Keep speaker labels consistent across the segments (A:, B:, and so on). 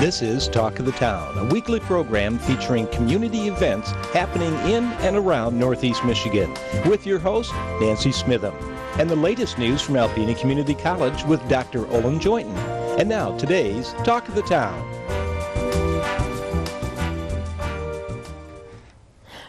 A: This is Talk of the Town, a weekly program featuring community events happening in and around Northeast Michigan, with your host, Nancy Smitham, and the latest news from Alpena Community College with Dr. Olin Joynton. And now, today's Talk of the Town.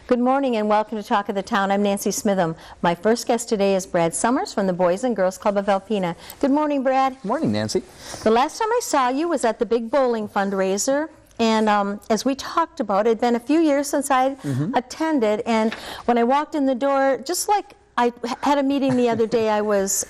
B: Good morning and welcome to Talk of the Town. I'm Nancy Smitham. My first guest today is Brad Summers from the Boys and Girls Club of Alpena. Good morning, Brad.
C: Good morning, Nancy.
B: The last time I saw you was at the big bowling fundraiser. And as we talked about, it had been a few years since I attended. And when I walked in the door, just like I had a meeting the other day, I was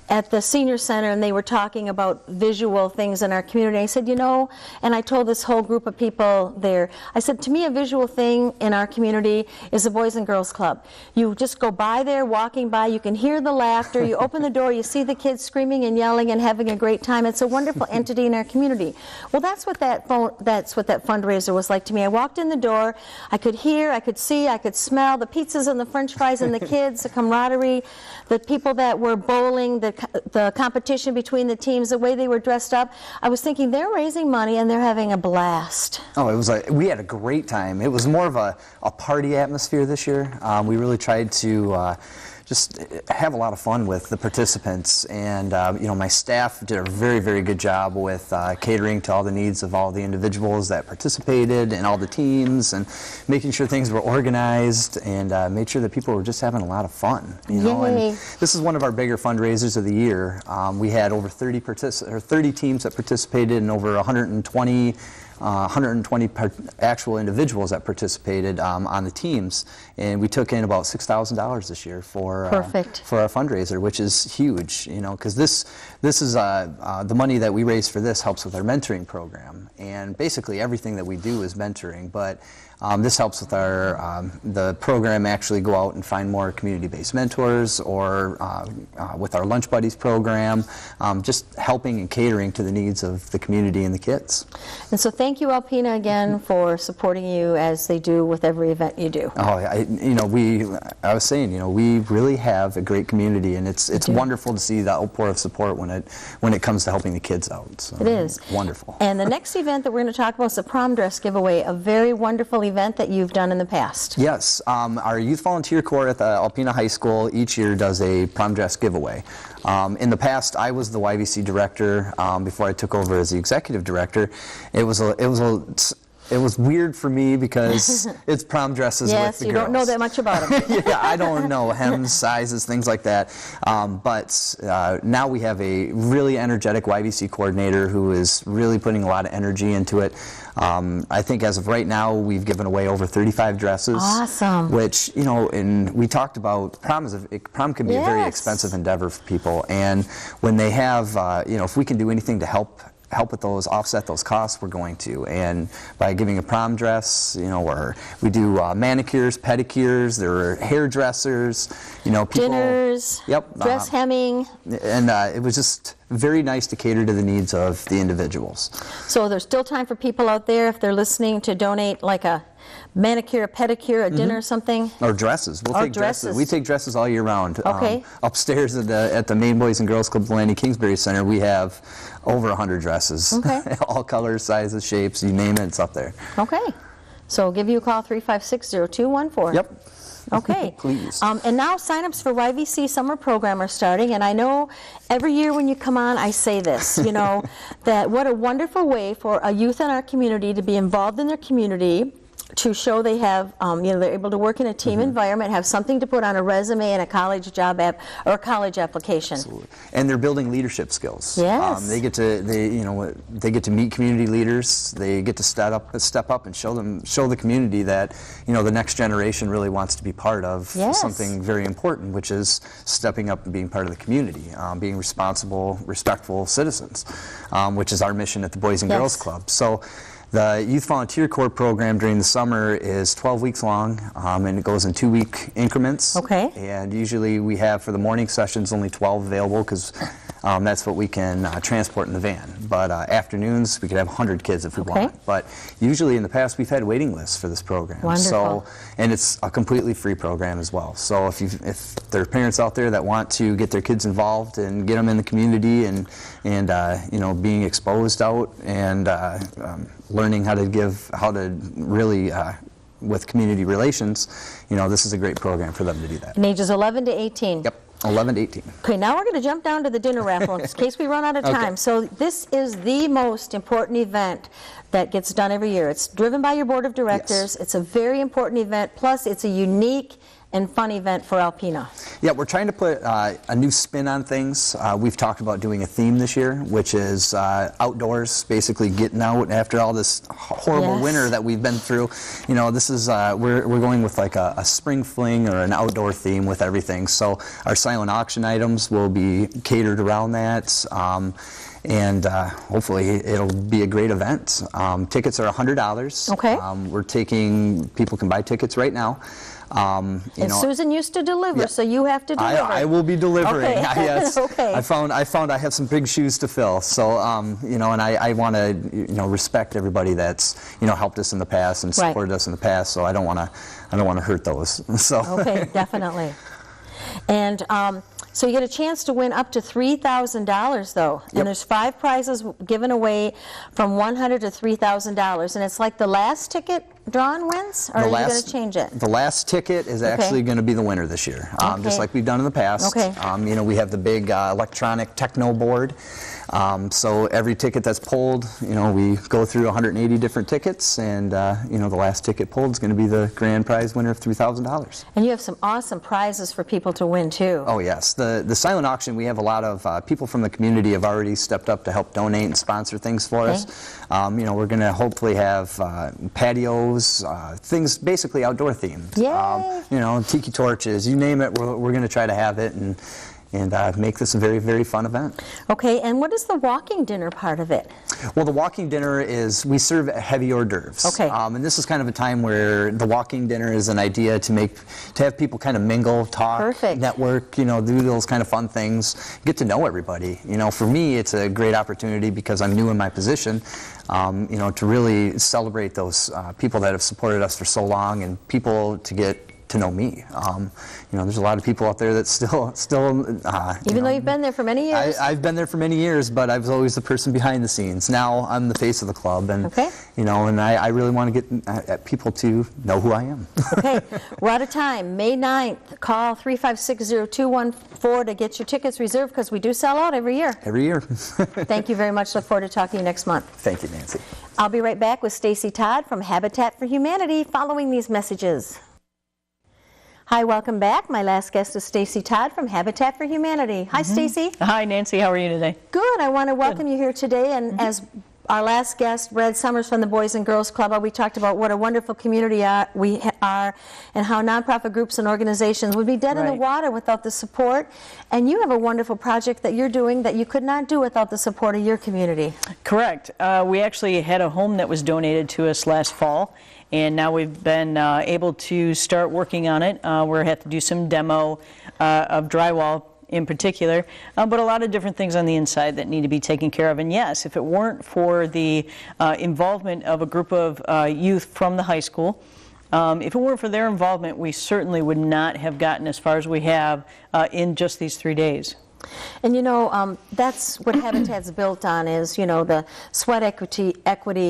B: at the senior center and they were talking about visual things in our community. I said, you know, and I told this whole group of people there, I said, to me a visual thing in our community is the Boys and Girls Club. You just go by there, walking by, you can hear the laughter, you open the door, you see the kids screaming and yelling and having a great time. It's a wonderful entity in our community. Well, that's what that fundraiser was like to me. I walked in the door, I could hear, I could see, I could smell the pizzas and the french fries and the kids, the camaraderie, the people that were bowling, the competition between the teams, the way they were dressed up. I was thinking they're raising money and they're having a blast.
C: Oh, it was we had a great time. It was more of a party atmosphere this year. We really tried to just have a lot of fun with the participants, and you know, my staff did a very, very good job with catering to all the needs of all the individuals that participated and all the teams, and making sure things were organized, and made sure that people were just having a lot of fun. You know, and this is one of our bigger fundraisers of the year. We had over 30 teams that participated, and over 120 actual individuals that participated on the teams, and we took in about $6,000 this year for our fundraiser, which is huge, you know, because this is the money that we raise for this helps with our mentoring program, and basically everything that we do is mentoring, but this helps with our the program actually go out and find more community-based mentors, or with our Lunch Buddies program, just helping and catering to the needs of the community and the kids.
B: And so thank you, Alpena, again for supporting you as they do with every event you do.
C: Oh, you know, I was saying, you know, we really have a great community, and it's wonderful to see the outpour of support when it comes to helping the kids out. So
B: it is
C: wonderful.
B: And the next event that we're going to talk about is the prom dress giveaway, a very wonderful event that you've done in the past.
C: Yes, our Youth Volunteer Corps at the Alpena High School each year does a prom dress giveaway. In the past, I was the YVC director before I took over as the executive director. It was weird for me because it's prom dresses with the girls.
B: Yes, you don't know that much about them.
C: Yeah, I don't know hems, sizes, things like that. But now we have a really energetic YVC coordinator who is really putting a lot of energy into it. I think as of right now, we've given away over 35 dresses.
B: Awesome.
C: Which, you know, and we talked about prom can be a very expensive endeavor for people, and when they have, you know, if we can do anything to help with those, offset those costs, we're going to. And by giving a prom dress, you know, we do manicures, pedicures, there are hairdressers, you know, people,
B: dinners, dress hemming,
C: and it was just very nice to cater to the needs of the individuals.
B: So there's still time for people out there, if they're listening, to donate like a manicure, a pedicure, a dinner, something.
C: Or dresses. We'll take dresses. We take dresses all year round.
B: Okay.
C: Upstairs at the main Boys and Girls Club of the Lanny Kingsbury Center, we have over 100 dresses. Okay. All colors, sizes, shapes, you name it, it's up there.
B: Okay. So we'll give you a call, 356-0214.
C: Yep.
B: Okay.
C: Please.
B: And now sign-ups for YVC summer program are starting, and I know every year when you come on I say this, you know, that what a wonderful way for a youth in our community to be involved in their community, to show they have, you know, they're able to work in a team environment, have something to put on a resume and a college job app or a college application.
C: Absolutely. And they're building leadership skills.
B: Yes.
C: They get to meet community leaders. They get to step up and show the community that, you know, the next generation really wants to be part of something very important, which is stepping up and being part of the community, being responsible, respectful citizens, which is our mission at the Boys and Girls Club. So the Youth Volunteer Corps program during the summer is 12 weeks long, and it goes in 2-week increments.
B: Okay.
C: And usually we have, for the morning sessions, only 12 available because That's what we can transport in the van. But afternoons, we could have 100 kids if we
B: Okay.
C: want. But usually in the past, we've had waiting lists for this program.
B: Wonderful.
C: So, and it's a completely free program as well. So if there are parents out there that want to get their kids involved and get them in the community and you know, being exposed out and learning how to really with community relations, you know, this is a great program for them to do that.
B: And ages 11 to 18.
C: Yep, 11 to 18.
B: Okay, now we're going to jump down to the dinner raffle in case we run out of time.
C: Okay.
B: So this is the most important event that gets done every year. It's driven by your board of directors.
C: Yes.
B: It's a very important event. Plus, it's a unique and fun event for Alpena.
C: Yeah, we're trying to put a new spin on things. We've talked about doing a theme this year, which is outdoors, basically getting out after all this horrible
B: Yes.
C: winter that we've been through. You know, this is, we're going with like a spring fling or an outdoor theme with everything. So our silent auction items will be catered around that. And hopefully it'll be a great event. Tickets are $100.
B: Okay.
C: People can buy tickets right now.
B: And Susan used to deliver,
C: Yeah.
B: so you have to deliver.
C: I will be delivering.
B: Okay.
C: Yes.
B: Okay.
C: I found I have some big shoes to fill. So you know, and I want to respect everybody that's helped us in the past and
B: Right.
C: supported us in the past. So I don't want to hurt those. So
B: Okay, definitely. And so you get a chance to win up to $3,000, though.
C: Yep.
B: And there's 5 prizes given away from $100 to $3,000. And it's like the last ticket drawn wins, or are you going to change it?
C: The last ticket is actually going to be the winner this year,
B: Okay.
C: just like we've done in the past.
B: Okay.
C: We have the big electronic techno board. So every ticket that's pulled, we go through 180 different tickets, and the last ticket pulled is going to be the grand prize winner of $3,000.
B: And you have some awesome prizes for people to win, too.
C: Oh yes, the silent auction, we have a lot of people from the community have already stepped up to help donate and sponsor things for us. We're going to hopefully have patios, things basically outdoor themed.
B: Yay!
C: Tiki torches, you name it, we're going to try to have it and make this a very, very fun event.
B: Okay, and what is the walking dinner part of it?
C: Well, the walking dinner is, we serve heavy hors d'oeuvres.
B: Okay.
C: And this is kind of a time where the walking dinner is an idea to have people kind of mingle, talk,
B: Perfect.
C: network, do those kind of fun things, get to know everybody. For me, it's a great opportunity because I'm new in my position, to really celebrate those people that have supported us for so long and people to get to know me. There's a lot of people out there that still
B: Even though you've been there for many years?
C: I've been there for many years, but I was always the person behind the scenes. Now I'm the face of the club, and
B: Okay.
C: and I really want to get people to know who I am.
B: Okay, we're out of time. May 9th, call 356-0214 to get your tickets reserved because we do sell out every year.
C: Every year.
B: Thank you very much. Look forward to talking to you next month.
C: Thank you, Nancy.
B: I'll be right back with Stacy Todd from Habitat for Humanity following these messages. Hi, welcome back. My last guest is Stacy Todd from Habitat for Humanity. Hi, Stacy.
D: Hi, Nancy. How are you today?
B: Good. I want to welcome you here today. And as our last guest, Brad Summers from the Boys and Girls Club, we talked about what a wonderful community we are and how nonprofit groups and organizations would be dead in the
D: Right.
B: water without the support. And you have a wonderful project that you're doing that you could not do without the support of your community.
D: Correct. We actually had a home that was donated to us last fall, and now we've been able to start working on it. We have to do some demo of drywall in particular, but a lot of different things on the inside that need to be taken care of. And yes, if it weren't for the involvement of a group of youth from the high school, if it weren't for their involvement, we certainly would not have gotten as far as we have in just these 3 days.
B: And that's what Habitat's built on is, the sweat equity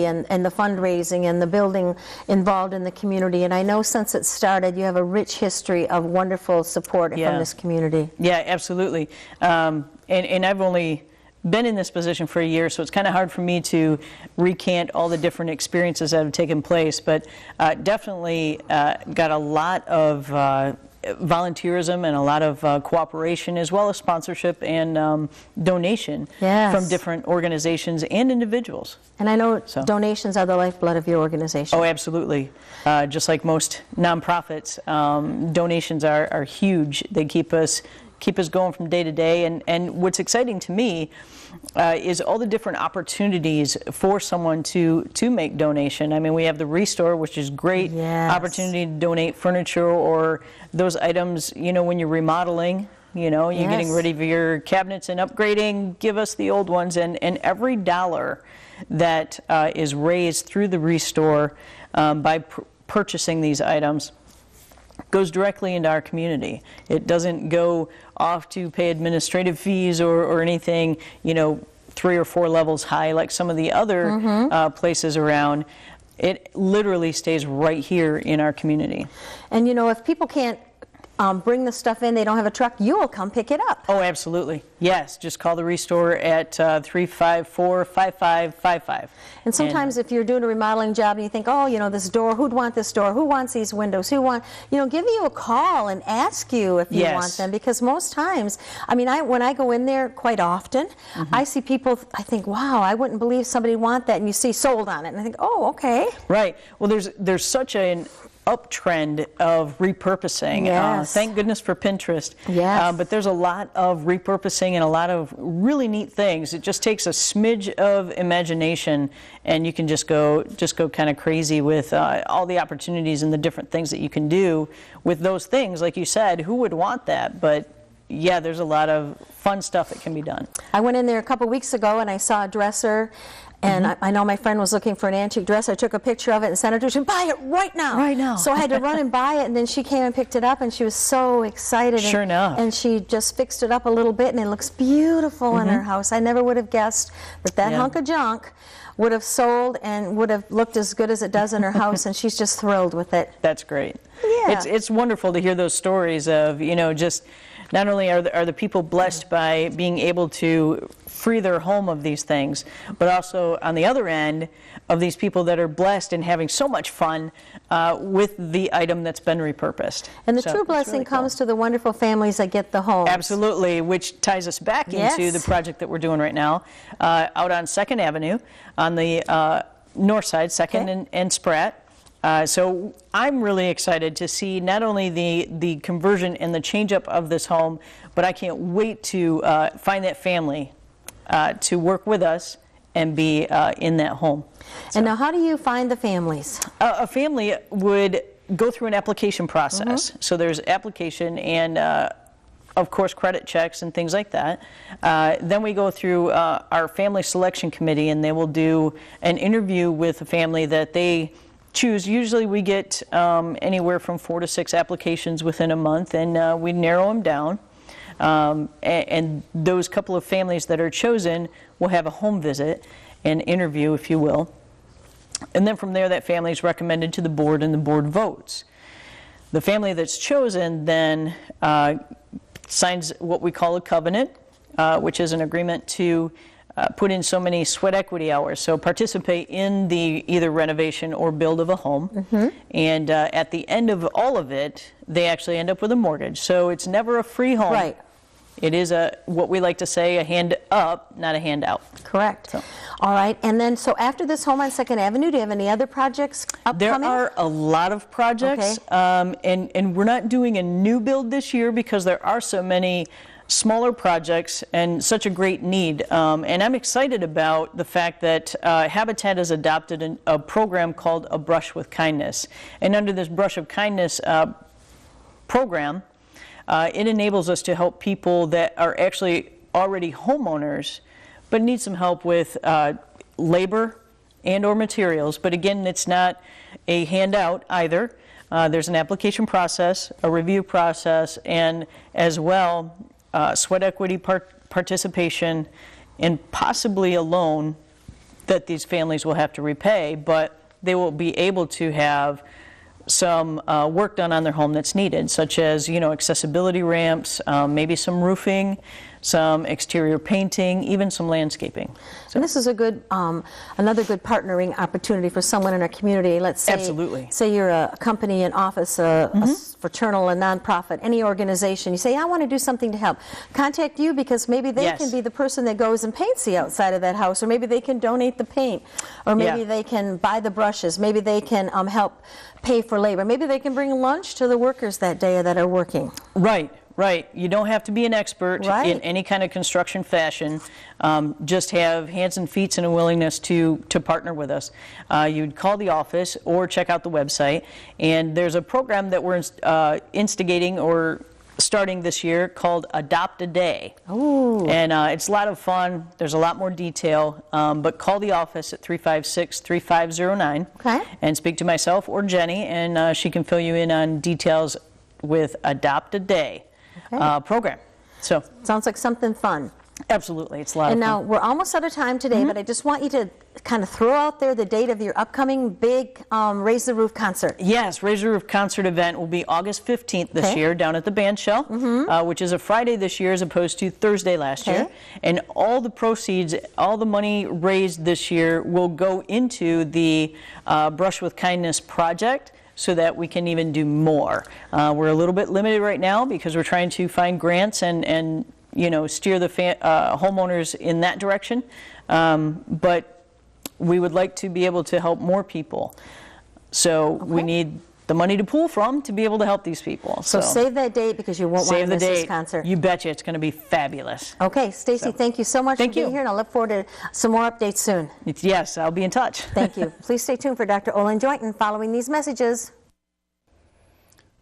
B: and the fundraising and the building involved in the community. And I know since it started, you have a rich history of wonderful support from this community.
D: Yeah, absolutely. And I've only been in this position for a year, so it's kind of hard for me to recant all the different experiences that have taken place, but definitely got a lot of volunteerism and a lot of cooperation, as well as sponsorship and donation from different organizations and individuals.
B: And I know donations are the lifeblood of your organization.
D: Oh, absolutely. Just like most nonprofits, donations are huge. They keep us going from day to day. And what's exciting to me is all the different opportunities for someone to make donation. I mean, we have the Restore, which is great opportunity to donate furniture or those items, when you're remodeling You're getting
B: Yes.
D: rid of your cabinets and upgrading, give us the old ones. And every dollar that is raised through the Restore by purchasing these items goes directly into our community. It doesn't go off to pay administrative fees or anything, 3 or 4 levels high like some of the other places around. It literally stays right here in our community.
B: And if people can't bring the stuff in, they don't have a truck, you will come pick it up.
D: Oh, absolutely. Yes, just call the Restore at 354-5555.
B: And sometimes if you're doing a remodeling job and you think, this door, who'd want this door? Who wants these windows? Give you a call and ask you if you
D: Yes.
B: want them. Because most times, when I go in there quite often, I see people, I think, wow, I wouldn't believe somebody would want that. And you see sold on it. And I think, oh, okay.
D: Right. Well, there's such an uptrend of repurposing.
B: Yes.
D: Thank goodness for Pinterest.
B: Yes.
D: But there's a lot of repurposing and a lot of really neat things. It just takes a smidge of imagination, and you can just go kind of crazy with all the opportunities and the different things that you can do with those things. Like you said, who would want that? But yeah, there's a lot of fun stuff that can be done.
B: I went in there a couple weeks ago and I saw a dresser. And I know my friend was looking for an antique dress. I took a picture of it and sent it to her. She said, buy it right now.
D: Right now.
B: So I had to run and buy it, and then she came and picked it up, and she was so excited.
D: Sure enough.
B: And she just fixed it up a little bit, and it looks beautiful in her house. I never would have guessed that
D: Yeah.
B: hunk of junk would have sold and would have looked as good as it does in her house, and she's just thrilled with it.
D: That's great.
B: Yeah.
D: It's wonderful to hear those stories of, just not only are the people blessed by being able to free their home of these things, but also on the other end of these people that are blessed and having so much fun with the item that's been repurposed.
B: And the
D: So
B: true
D: it's
B: blessing
D: really
B: comes
D: cool.
B: to the wonderful families that get the homes.
D: Absolutely, which ties us back into
B: Yes.
D: the project that we're doing right now out on 2nd Avenue on the north side, 2nd
B: Okay.
D: and Spratt. So I'm really excited to see not only the conversion and the change up of this home, but I can't wait to find that family to work with us and be in that home.
B: And now how do you find the families?
D: A family would go through an application process. So there's application and of course credit checks and things like that. Then we go through our family selection committee, and they will do an interview with a family that they choose. Usually we get anywhere from 4 to 6 applications within a month, and we narrow them down. And those couple of families that are chosen will have a home visit, an interview, if you will. And then from there, that family is recommended to the board, and the board votes. The family that's chosen then signs what we call a covenant, which is an agreement to put in so many sweat equity hours, so participate in the either renovation or build of a home. And at the end of all of it, they actually end up with a mortgage. So it's never a free home.
B: Right.
D: It is what we like to say, a hand up, not a hand out.
B: Correct.
D: So.
B: All right, and then so after this home on 2nd Avenue, do you have any other projects upcoming?
D: There are a lot of projects, and we're not doing a new build this year because there are so many smaller projects and such a great need. And I'm excited about the fact that Habitat has adopted a program called A Brush with Kindness. And under this Brush of Kindness program, it enables us to help people that are actually already homeowners but need some help with labor and or materials. But again, it's not a handout either. There's an application process, a review process, and as well sweat equity participation, and possibly a loan that these families will have to repay, but they will be able to have some work done on their home that's needed, such as accessibility ramps, maybe some roofing, some exterior painting, even some landscaping.
B: And this is a good, another good partnering opportunity for someone in our community. Let's say,
D: Absolutely.
B: say you're a company, an office, a fraternal, a nonprofit, any organization. You say, I want to do something to help. Contact you because maybe they
D: Yes.
B: can be the person that goes and paints the outside of that house, or maybe they can donate the paint, or maybe they can buy the brushes, maybe they can help pay for labor, maybe they can bring lunch to the workers that day that are working.
D: Right. Right. You don't have to be an expert
B: Right.
D: in any kind of construction fashion. Just have hands and feet and a willingness to partner with us. You'd call the office or check out the website. And there's a program that we're instigating or starting this year called Adopt a Day.
B: Ooh.
D: And it's a lot of fun. There's a lot more detail. But call the office at 356-3509
B: Okay.
D: and speak to myself or Jenny, and she can fill you in on details with Adopt a Day program. So
B: Sounds like something fun.
D: absolutely, it's a lot
B: And
D: of
B: now
D: fun.
B: we're almost out of time today, but I just want you to kind of throw out there the date of your upcoming big Raise the Roof concert.
D: Yes, Raise the Roof concert event will be August 15th this
B: Okay.
D: year down at the Band Shell, which is a Friday this year as opposed to Thursday last year.
B: Okay.
D: And all the proceeds, all the money raised this year will go into the Brush with Kindness project, so that we can even do more. We're a little bit limited right now because we're trying to find grants and steer the homeowners in that direction. But we would like to be able to help more people. So we need the money to pull from to be able to help these people.
B: So save that date because you won't want to
D: save the
B: miss this
D: date.
B: concert.
D: You betcha, it's going to be fabulous.
B: Okay, Stacy, thank you so much
D: Thank
B: for being
D: you.
B: here, and I'll look forward to some more updates soon.
D: Yes, I'll be in touch.
B: Thank you. Please stay tuned for Dr. Olin Joynton following these messages.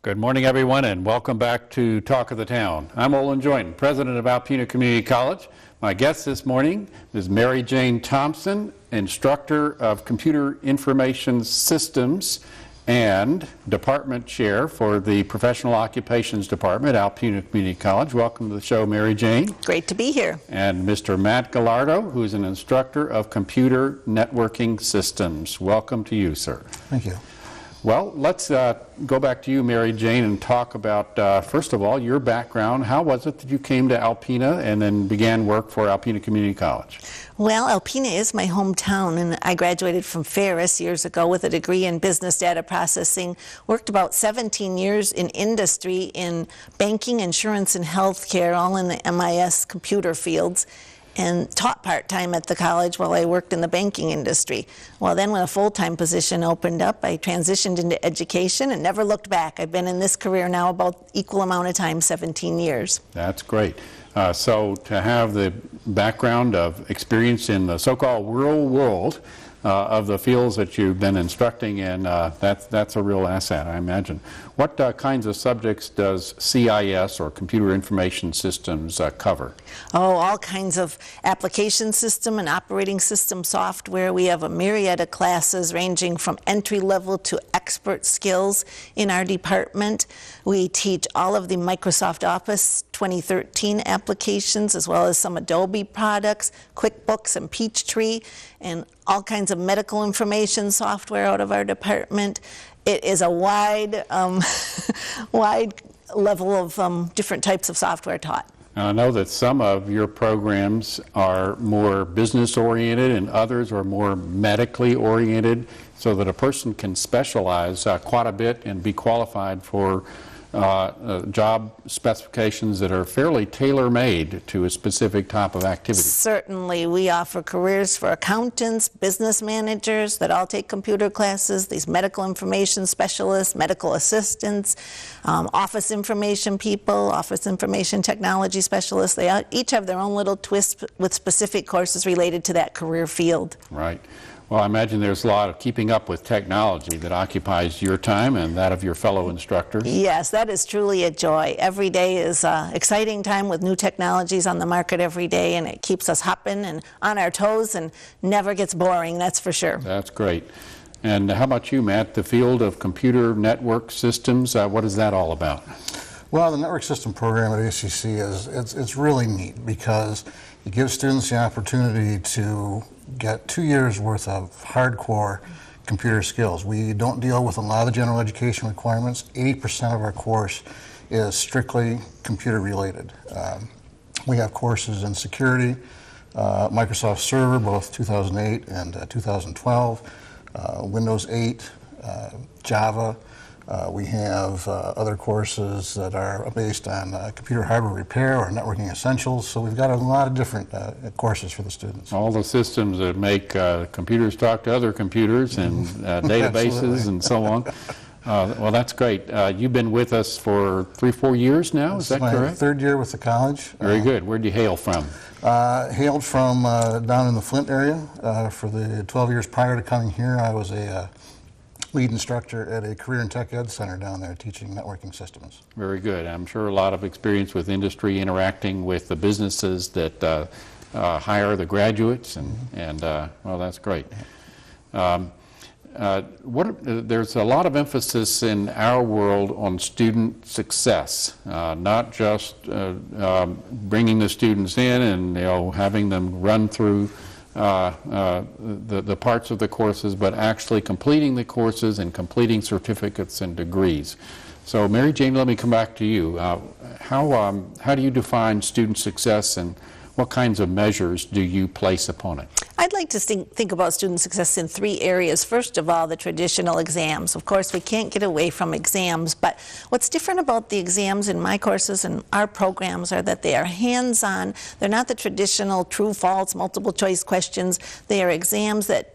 E: Good morning, everyone, and welcome back to Talk of the Town. I'm Olin Joynton, president of Alpena Community College. My guest this morning is Mary Jane Thompson, instructor of Computer Information Systems and department chair for the Professional Occupations Department at Alpena Community College. Welcome to the show, Mary Jane.
F: Great to be here.
E: And Mr. Matt Gallardo, who is an instructor of Computer Networking Systems. Welcome to you, sir.
G: Thank you.
E: Well, let's go back to you, Mary Jane, and talk about, first of all, your background. How was it that you came to Alpena and then began work for Alpena Community College?
F: Well, Alpena is my hometown, and I graduated from Ferris years ago with a degree in business data processing. Worked about 17 years in industry in banking, insurance, and healthcare, all in the MIS computer fields, and taught part-time at the college while I worked in the banking industry. Well, then when a full-time position opened up, I transitioned into education and never looked back. I've been in this career now about equal amount of time, 17 years.
E: That's great. So to have the background of experience in the so-called real world of the fields that you've been instructing in, that's a real asset, I imagine. What kinds of subjects does CIS, or Computer Information Systems, cover?
F: Oh, all kinds of application system and operating system software. We have a myriad of classes ranging from entry level to expert skills in our department. We teach all of the Microsoft Office 2013 applications, as well as some Adobe products, QuickBooks and Peachtree, and all kinds of medical information software out of our department. It is a wide, wide level of different types of software taught.
E: I know that some of your programs are more business-oriented and others are more medically oriented, so that a person can specialize quite a bit and be qualified for job specifications that are fairly tailor-made to a specific type of activity.
F: Certainly, we offer careers for accountants, business managers that all take computer classes, these medical information specialists, medical assistants, office information people, office information technology specialists. They each have their own little twist with specific courses related to that career field.
E: Right. Well, I imagine there's a lot of keeping up with technology that occupies your time and that of your fellow instructors.
F: Yes, that is truly a joy. Every day is an exciting time with new technologies on the market every day, and it keeps us hopping and on our toes and never gets boring, that's for sure.
E: That's great. And how about you, Matt? The field of computer network systems, what is that all about?
G: Well, the network system program at ACC it's really neat because it gives students the opportunity to get 2 years worth of hardcore computer skills. We don't deal with a lot of the general education requirements. 80% of our course is strictly computer related. We have courses in security, Microsoft Server, both 2008 and 2012, Windows 8, Java. We have other courses that are based on computer hardware repair or networking essentials. So we've got a lot of different courses for the students.
E: All the systems that make computers talk to other computers and databases and so on. Well, that's great. You've been with us for 3-4 years now, is that correct?
G: My third year with the college.
E: Very good. Where did you hail from?
G: Hailed from down in the Flint area. For the 12 years prior to coming here, I was a lead instructor at a career and tech ed center down there teaching networking systems.
E: Very good. I'm sure a lot of experience with industry, interacting with the businesses that hire the graduates, and well, that's great. There's a lot of emphasis in our world on student success, not just bringing the students in and having them run through the parts of the courses, but actually completing the courses and completing certificates and degrees. So Mary Jane, let me come back to you. How do you define student success, and what kinds of measures do you place upon it?
F: I'd like to think about student success in 3 areas. First of all, the traditional exams. Of course, we can't get away from exams, but what's different about the exams in my courses and our programs are that they are hands-on. They're not the traditional true, false, multiple choice questions. They are exams that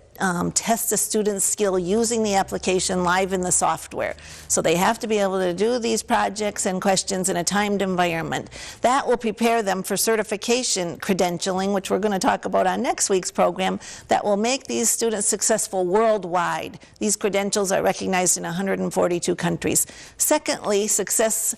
F: test a student's skill using the application live in the software. So they have to be able to do these projects and questions in a timed environment. That will prepare them for certification credentialing, which we're going to talk about on next week's program, that will make these students successful worldwide. These credentials are recognized in 142 countries. Secondly, success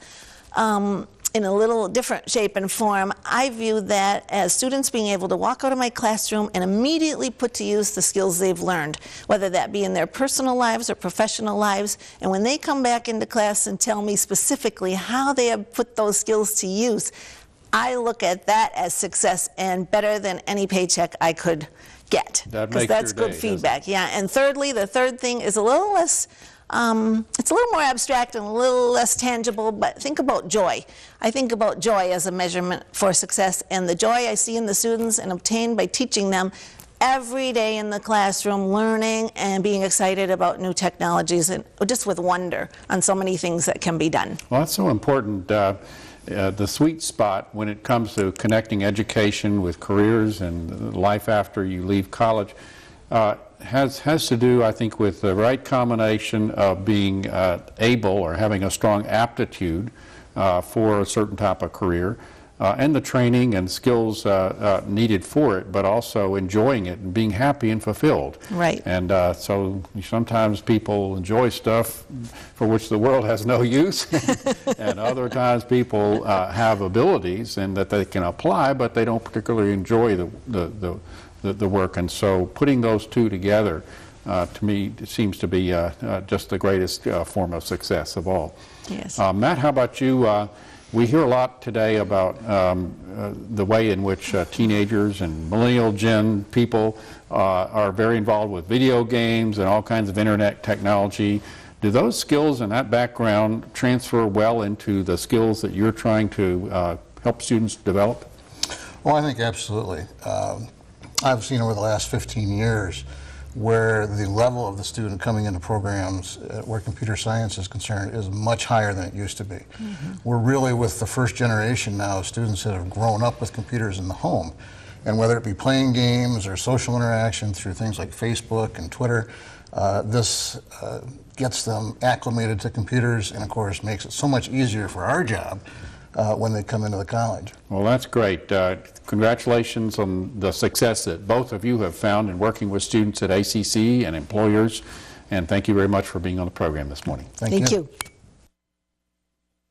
F: in a little different shape and form, I view that as students being able to walk out of my classroom and immediately put to use the skills they've learned, whether that be in their personal lives or professional lives. And when they come back into class and tell me specifically how they have put those skills to use, I look at that as success and better than any paycheck I could get. Because that's good feedback. Yeah. And thirdly, the third thing is a little less it's a little more abstract and a little less tangible, but think about joy. I think about joy as a measurement for success, and the joy I see in the students and obtain by teaching them every day in the classroom, learning and being excited about new technologies, and just with wonder on so many things that can be done.
E: Well, that's so important. The sweet spot when it comes to connecting education with careers and life after you leave college has to do, I think, with the right combination of being able or having a strong aptitude for a certain type of career, and the training and skills needed for it, but also enjoying it and being happy and fulfilled.
F: Right.
E: And so sometimes people enjoy stuff for which the world has no use, and other times people have abilities and that they can apply, but they don't particularly enjoy the work. And so putting those two together, to me, seems to be just the greatest form of success of all.
F: Yes.
E: Matt, how about you? We hear a lot today about the way in which teenagers and millennial gen people are very involved with video games and all kinds of internet technology. Do those skills and that background transfer well into the skills that you're trying to help students develop?
G: Well, I think absolutely. I've seen over the last 15 years where the level of the student coming into programs where computer science is concerned is much higher than it used to be. Mm-hmm. We're really with the first generation now of students that have grown up with computers in the home. And whether it be playing games or social interaction through things like Facebook and Twitter, this gets them acclimated to computers and, of course, makes it so much easier for our job when they come into the college.
E: Well, that's great. Congratulations on the success that both of you have found in working with students at ACC and employers, and thank you very much for being on the program this morning.
F: Thank you.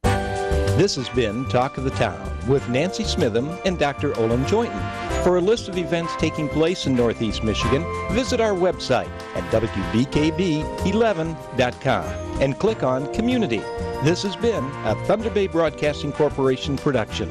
A: This has been Talk of the Town with Nancy Smitham and Dr. Olin Joynton. For a list of events taking place in Northeast Michigan, visit our website at wbkb11.com and click on Community. This has been a Thunder Bay Broadcasting Corporation production.